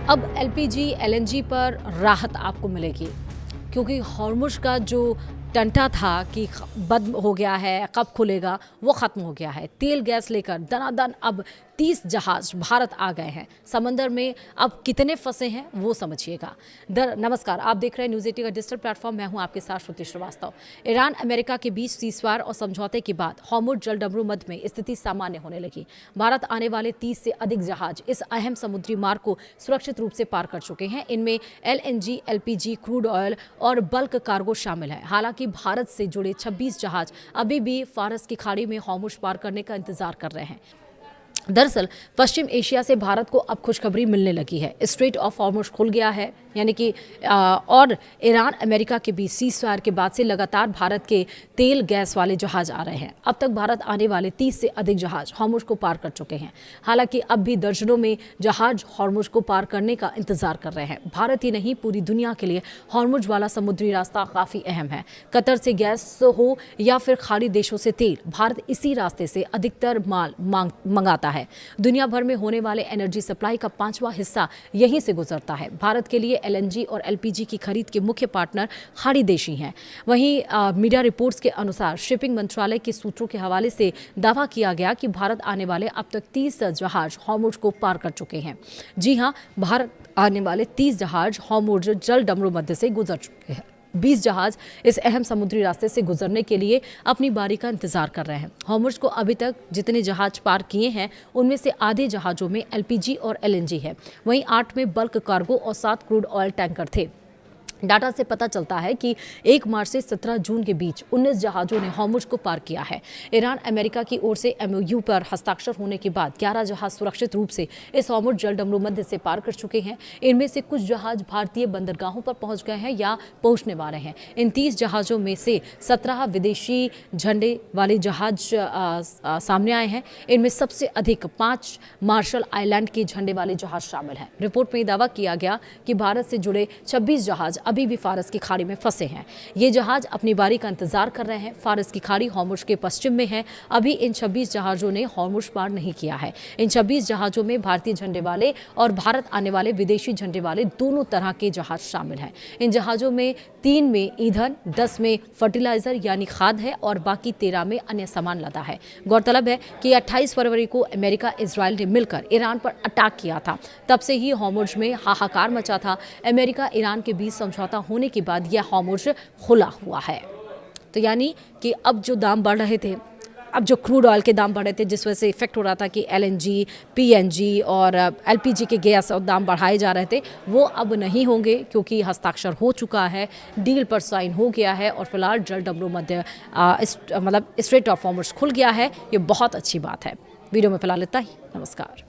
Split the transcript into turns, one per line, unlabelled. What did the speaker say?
अब LPG, LNG पर राहत आपको मिलेगी क्योंकि हॉर्मुज़ का जो टंटा था कि बंद हो गया है, कब खुलेगा, वो ख़त्म हो गया है। तेल गैस लेकर दनादन अब 30 जहाज भारत आ गए हैं। समंदर में अब कितने फंसे हैं वो समझिएगा। नमस्कार, आप देख रहे हैं न्यूज़ 80 का डिजिटल प्लेटफॉर्म। मैं हूं आपके साथ श्रुति श्रीवास्तव। ईरान अमेरिका के बीच सीज़फायर और समझौते के बाद हॉर्मुज़ जलडमरू मध्य में स्थिति सामान्य होने लगी। भारत आने वाले 30 से अधिक जहाज इस अहम समुद्री मार्ग को सुरक्षित रूप से पार कर चुके हैं। इनमें एलएनजी, एलपीजी, क्रूड ऑयल और बल्क कार्गो शामिल है। हालांकि भारत से जुड़े 26 जहाज अभी भी फारस की खाड़ी में हॉर्मुज़ पार करने का इंतजार कर रहे हैं। दरअसल पश्चिम एशिया से भारत को अब खुशखबरी मिलने लगी है। स्ट्रेट ऑफ हॉर्मुज़ खुल गया है, यानी कि और ईरान अमेरिका के बीच सीज़फायर के बाद से लगातार भारत के तेल गैस वाले जहाज आ रहे हैं। अब तक भारत आने वाले 30 से अधिक जहाज हॉर्मुज़ को पार कर चुके हैं। हालांकि अब भी दर्जनों में जहाज हॉर्मुज़ को पार करने का इंतजार कर रहे हैं। भारत ही नहीं, पूरी दुनिया के लिए हॉर्मुज़ वाला समुद्री रास्ता काफ़ी अहम है। कतर से गैस हो या फिर खाड़ी देशों से तेल, भारत इसी रास्ते से अधिकतर माल मंगाता है। दुनिया भर में होने वाले एनर्जी सप्लाई का 5वां हिस्सा यहीं से गुजरता है। भारत के लिए एलएनजी और एलपीजी की खरीद के मुख्य पार्टनर खाड़ी देशी हैं। वहीं मीडिया रिपोर्ट्स के अनुसार शिपिंग मंत्रालय के सूत्रों के हवाले से दावा किया गया कि भारत आने वाले अब तक 30 जहाज हॉर्मुज़ को पार कर चुके हैं। जी हां, भारत आने वाले 30 जहाज हॉर्मुज़ जलडमरू मध्य से गुजर चुके हैं। 20 जहाज इस अहम समुद्री रास्ते से गुजरने के लिए अपनी बारी का इंतजार कर रहे हैं। हॉर्मुज़ को अभी तक जितने जहाज पार किए हैं उनमें से आधे जहाजों में एलपीजी और एलएनजी है। वहीं 8 में बल्क कार्गो और 7 क्रूड ऑयल टैंकर थे। डाटा से पता चलता है कि 1 मार्च से 17 जून के बीच 19 जहाज़ों ने हॉर्मुज़ को पार किया है। ईरान अमेरिका की ओर से एमओयू पर हस्ताक्षर होने के बाद 11 जहाज सुरक्षित रूप से इस हॉर्मुज़ जलडमरू मध्य से पार कर चुके हैं। इनमें से कुछ जहाज भारतीय बंदरगाहों पर पहुंच गए हैं या पहुंचने वाले हैं। इन 30 जहाज़ों में से 17 विदेशी झंडे वाले जहाज सामने आए हैं। इनमें सबसे अधिक 5 मार्शल आइलैंड के झंडे वाले जहाज शामिल हैं। रिपोर्ट में दावा किया गया कि भारत से जुड़े 26 जहाज अभी भी फारस की खाड़ी में फंसे हैं। ये जहाज अपनी बारी का इंतजार कर रहे हैं। फारस की खाड़ी हॉर्मुज़ के पश्चिम में है। अभी इन 26 जहाज़ों ने हॉर्मुज़ पार नहीं किया है। इन 26 जहाज़ों में भारतीय झंडे वाले और भारत आने वाले विदेशी झंडे वाले दोनों तरह के जहाज शामिल हैं। इन जहाज़ों में 3 में ईंधन, 10 में फर्टिलाइजर यानी खाद है और बाकी 13 में अन्य सामान लदा है। गौरतलब है कि 28 फरवरी को अमेरिका इजराइल ने मिलकर ईरान पर अटैक किया था। तब से ही हॉर्मुज़ में हाहाकार मचा था। अमेरिका ईरान के बीच समझौता होने के बाद यह हॉर्मुज़ खुला हुआ है। तो यानी कि अब जो दाम बढ़ रहे थे, अब जो क्रूड ऑयल के दाम बढ़े थे, जिस वजह से इफेक्ट हो रहा था कि एलएनजी, पीएनजी और एलपीजी के गैस और दाम बढ़ाए जा रहे थे, वो अब नहीं होंगे क्योंकि हस्ताक्षर हो चुका है, डील पर साइन हो गया है और फिलहाल जलडमरू मध्य मतलब स्ट्रेट ऑफ हॉर्मुज़ खुल गया है। ये बहुत अच्छी बात है। वीडियो में फिलहाल इतना ही। नमस्कार।